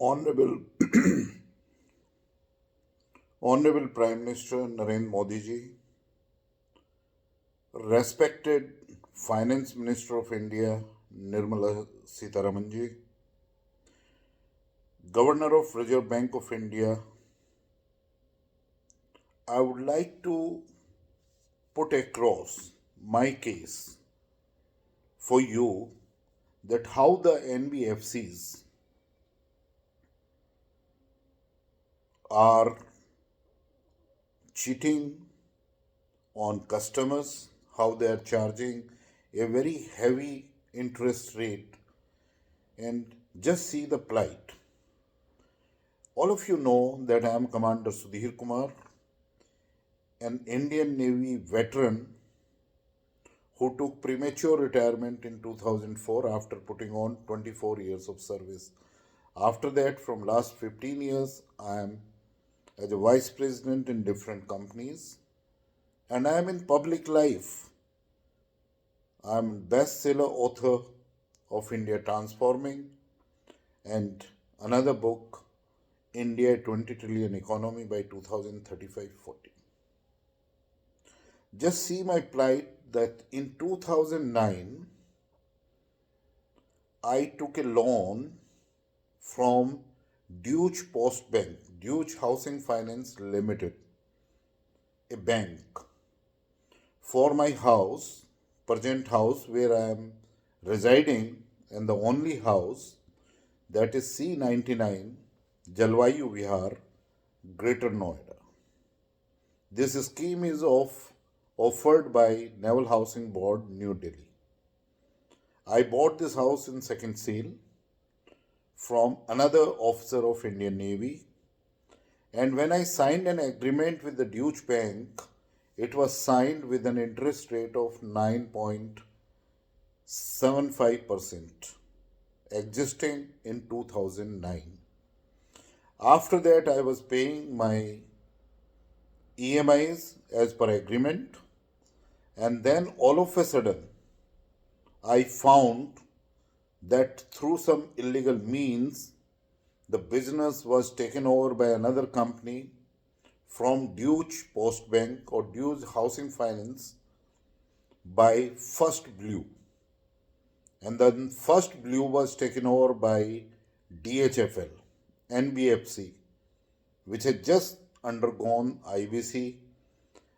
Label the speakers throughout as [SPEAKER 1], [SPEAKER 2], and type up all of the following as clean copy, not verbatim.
[SPEAKER 1] Honorable, Honorable Prime Minister Narendra Modi ji, respected Finance Minister of India Nirmala Sitharaman ji, Governor of Reserve Bank of India, I would like to put across my case for you that how the NBFCs are cheating on customers, how they are charging a very heavy interest rate, and just see the plight. All of you know that I am Commander Sudhir Kumar, an Indian Navy veteran who took premature retirement in 2004 after putting on 24 years of service. After that, from last 15 years, I am as a vice president in different companies and I am in public life. I am bestseller author of India Transforming and another book, India 20 Trillion Economy by 2035-40. Just see my plight that in 2009, I took a loan from Deutsche Post Bank, Deutsche Housing Finance Limited, a bank, for my house, present house where I am residing, and the only house, that is C99, Jalwayu Vihar, Greater Noida. This scheme is offered by Naval Housing Board, New Delhi. I bought this house in second sale from another officer of Indian Navy, and when I signed an agreement with the Deutsche Bank, it was signed with an interest rate of 9.75%, existing in 2009. After that, I was paying my EMIs as per agreement, and then all of a sudden, I found that through some illegal means, the business was taken over by another company from Deutsche Post Bank or Deutsche Housing Finance by First Blue. And then First Blue was taken over by DHFL, NBFC, which had just undergone IBC,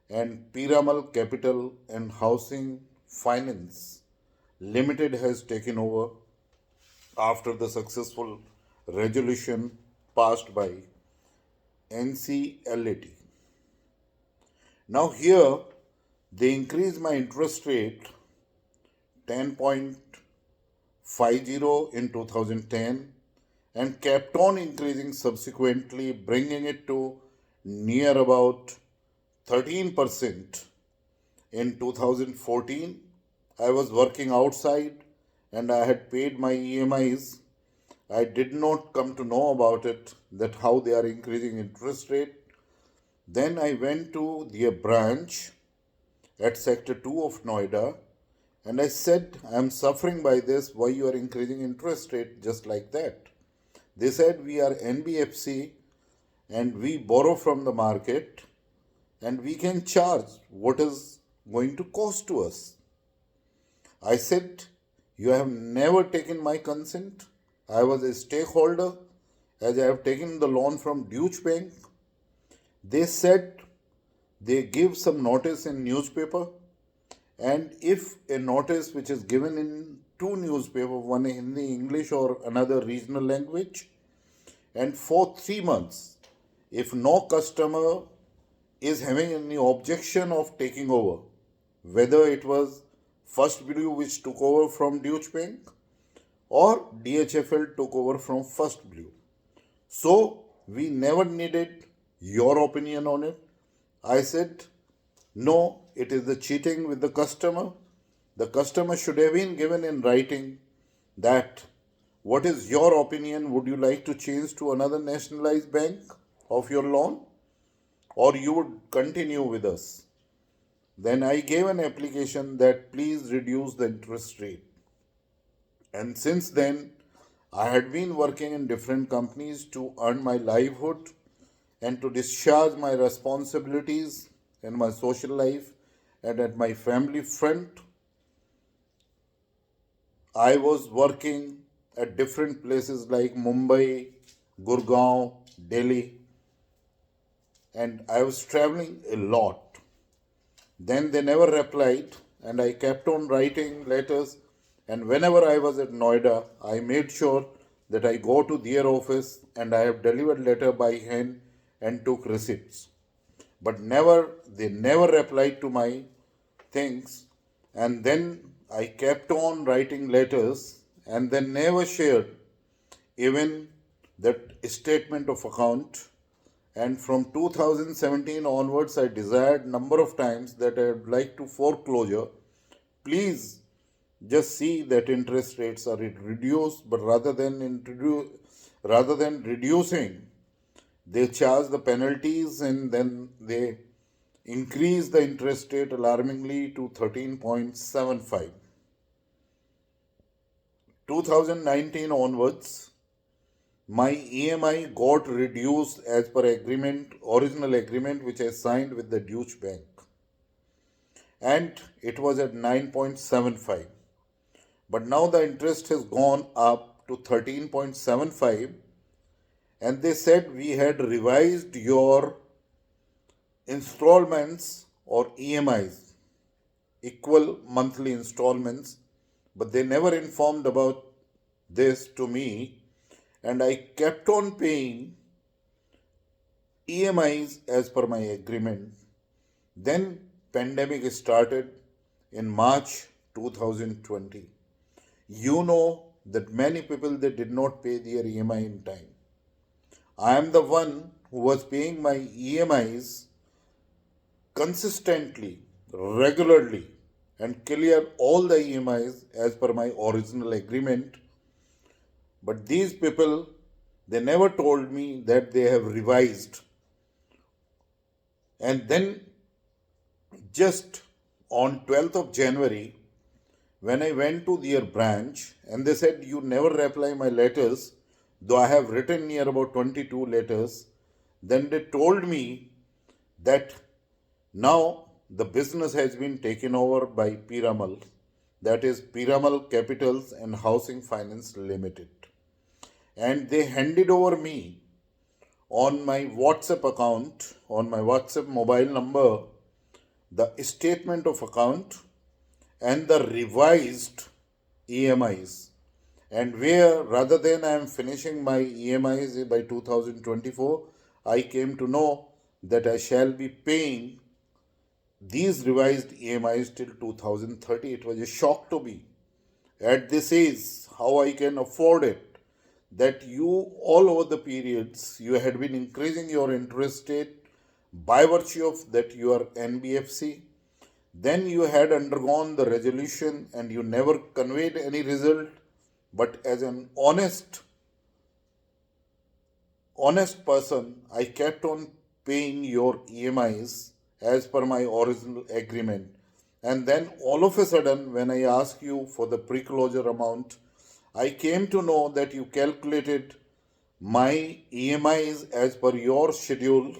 [SPEAKER 1] and Piramal Capital and Housing Finance Limited has taken over after the successful resolution passed by NCLAT. Now here they increased my interest rate 10.50 in 2010 and kept on increasing subsequently, bringing it to near about 13% in 2014. I was working outside and I had paid my EMIs. I did not come to know about it, that how they are increasing interest rate. Then I went to their branch at Sector 2 of Noida and I said, I am suffering by this, why you are increasing interest rate just like that? They said, we are NBFC and we borrow from the market and we can charge what is going to cost to us. I said, you have never taken my consent. I was a stakeholder as I have taken the loan from Deutsche Bank. They said they give some notice in newspaper, and if a notice which is given in two newspapers, one in Hindi, English or another regional language, and for 3 months, if no customer is having any objection of taking over, whether it was First Blue which took over from Deutsche Bank or DHFL took over from First Blue. So we never needed your opinion on it. I said, no, it is the cheating with the customer. The customer should have been given in writing that what is your opinion? Would you like to change to another nationalized bank of your loan or you would continue with us? Then I gave an application that please reduce the interest rate. And since then, I had been working in different companies to earn my livelihood and to discharge my responsibilities in my social life and at my family front. I was working at different places like Mumbai, Gurgaon, Delhi, and I was traveling a lot. Then they never replied, and I kept on writing letters. And whenever I was at Noida, I made sure that I go to their office and I have delivered letter by hand and took receipts. But they never replied to my things. And then I kept on writing letters and they never shared even that statement of account. And from 2017 onwards, I desired number of times that I would like to foreclosure. Please just see that interest rates are reduced, but rather than reducing, they charge the penalties and then they increase the interest rate alarmingly to 13.75. 2019 onwards, my EMI got reduced as per original agreement which I signed with the Deutsche Bank, and it was at 9.75. But now the interest has gone up to 13.75, and they said we had revised your installments or EMIs, equal monthly installments, but they never informed about this to me, and I kept on paying EMIs as per my agreement. Then pandemic started in March 2020. You know that many people they did not pay their EMI in time. I am the one who was paying my EMIs consistently, regularly, and clear all the EMIs as per my original agreement. But these people, they never told me that they have revised. And then just on 12th of January, when I went to their branch and they said, you never reply my letters, though I have written near about 22 letters, then they told me that now the business has been taken over by Piramal, that is Piramal Capitals and Housing Finance Limited. And they handed over me on my WhatsApp account, on my WhatsApp mobile number, the statement of account and the revised EMIs. And where rather than I am finishing my EMIs by 2024, I came to know that I shall be paying these revised EMIs till 2030. It was a shock to me. At this age, how I can afford it? That you all over the periods you had been increasing your interest rate by virtue of that you are NBFC. Then you had undergone the resolution and you never conveyed any result, but as an honest person, I kept on paying your EMIs as per my original agreement. And then all of a sudden, when I asked you for the pre-closure amount, I came to know that you calculated my EMIs as per your schedule,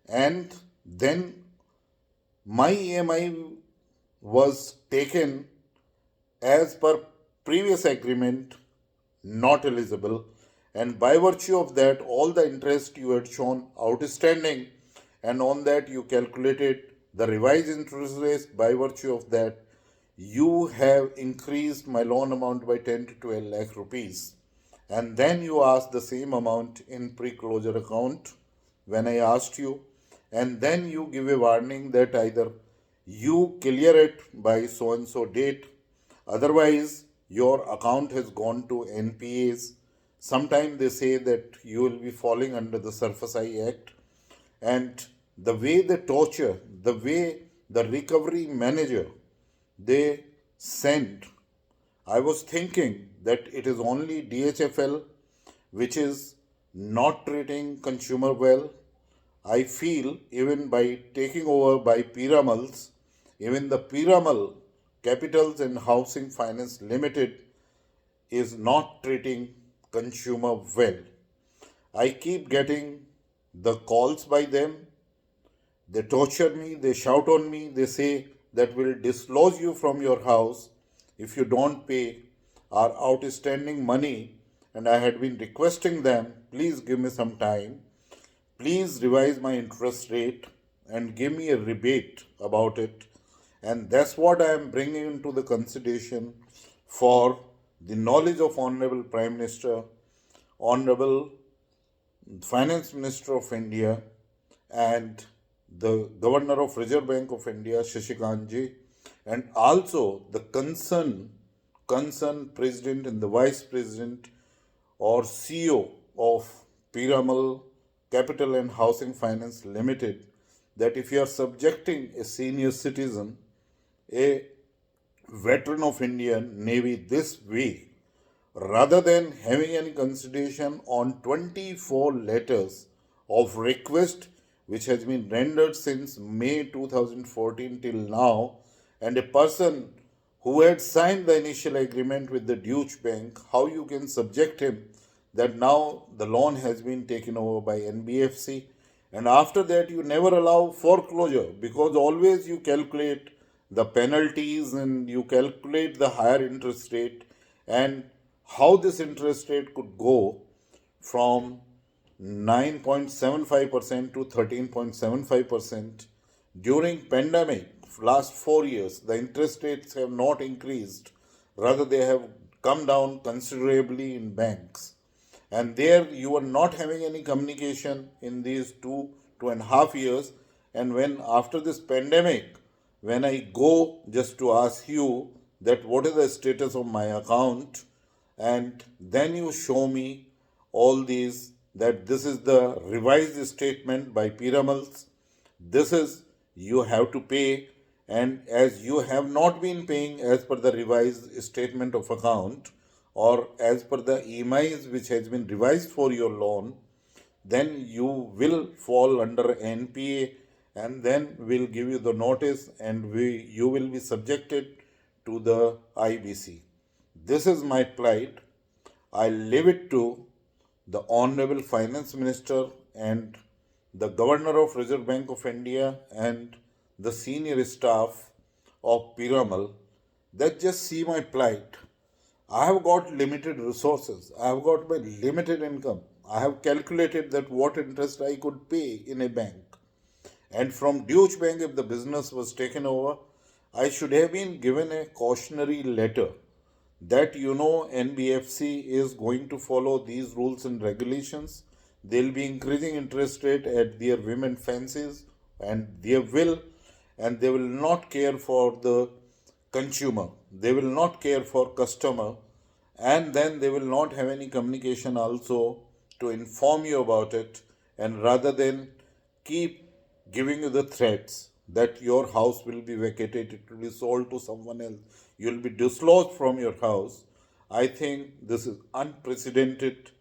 [SPEAKER 1] and then my EMI was taken as per previous agreement, not eligible, and by virtue of that, all the interest you had shown outstanding, and on that you calculated the revised interest rates. By virtue of that, you have increased my loan amount by 10 to 12 lakh rupees. And then you asked the same amount in pre-closure account when I asked you, and then you give a warning that either you clear it by so and so date, otherwise your account has gone to NPAs. Sometimes they say that you will be falling under the Surface Eye Act. And the way they torture, the way the recovery manager they sent, I was thinking that it is only DHFL which is not treating consumer well. I feel even by taking over by Piramals, even the Piramal Capitals and Housing Finance Limited is not treating consumer well. I keep getting the calls by them. They torture me, they shout on me, they say that we'll dislodge you from your house if you don't pay our outstanding money. And I had been requesting them, please give me some time, please revise my interest rate and give me a rebate about it. And that's what I am bringing into the consideration for the knowledge of Honorable Prime Minister, Honorable Finance Minister of India, and the Governor of Reserve Bank of India, Shashikant ji, and also the concerned President and the Vice President or CEO of Piramal Capital and Housing Finance Limited, that if you are subjecting a senior citizen, a veteran of Indian Navy this way, rather than having any consideration on 24 letters of request which has been rendered since May 2014 till now, and a person who had signed the initial agreement with the Deutsche Bank, how you can subject him that now the loan has been taken over by NBFC, and after that you never allow foreclosure, because always you calculate the penalties and you calculate the higher interest rate, and how this interest rate could go from 9.75% to 13.75%. During pandemic, last 4 years, the interest rates have not increased. Rather, they have come down considerably in banks. And there you are not having any communication in these 2.5 years. And when after this pandemic, when I go just to ask you that what is the status of my account, and then you show me all these, that this is the revised statement by Piramals, this is you have to pay, and as you have not been paying as per the revised statement of account or as per the EMIs which has been revised for your loan, then you will fall under NPA, and then we'll give you the notice and you will be subjected to the IBC. This is my plight. I leave it to the Honorable Finance Minister and the Governor of Reserve Bank of India and the senior staff of Piramal that just see my plight. I have got limited resources. I have got my limited income. I have calculated that what interest I could pay in a bank. And from Deutsche Bank, if the business was taken over, I should have been given a cautionary letter that NBFC is going to follow these rules and regulations. They'll be increasing interest rate at their whim and fancies and their will, and they will not care for the consumer. They will not care for customer, and then they will not have any communication also to inform you about it, and rather than keep giving you the threats that your house will be vacated, it will be sold to someone else, you will be dislodged from your house. I think this is unprecedented.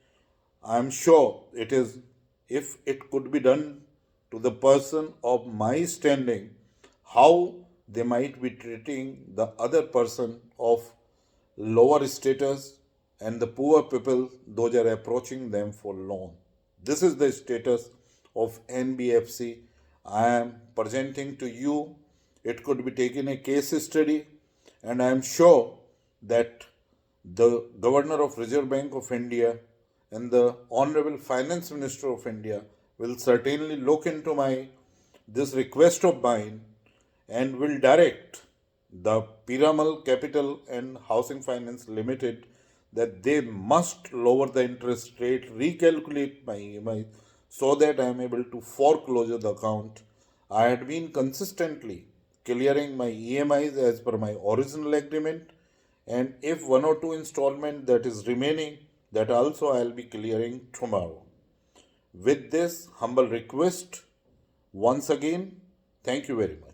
[SPEAKER 1] I am sure it is, if it could be done to the person of my standing, how they might be treating the other person of lower status and the poor people, those are approaching them for loan. This is the status of NBFC. I am presenting to you. It could be taken a case study, and I am sure that the Governor of Reserve Bank of India and the Honorable Finance Minister of India will certainly look into this request of mine and will direct the Piramal Capital and Housing Finance Limited that they must lower the interest rate, recalculate my EMI so that I am able to foreclose the account. I had been consistently clearing my EMIs as per my original agreement, and if one or two installment that is remaining, that also I will be clearing tomorrow. With this humble request, once again, thank you very much.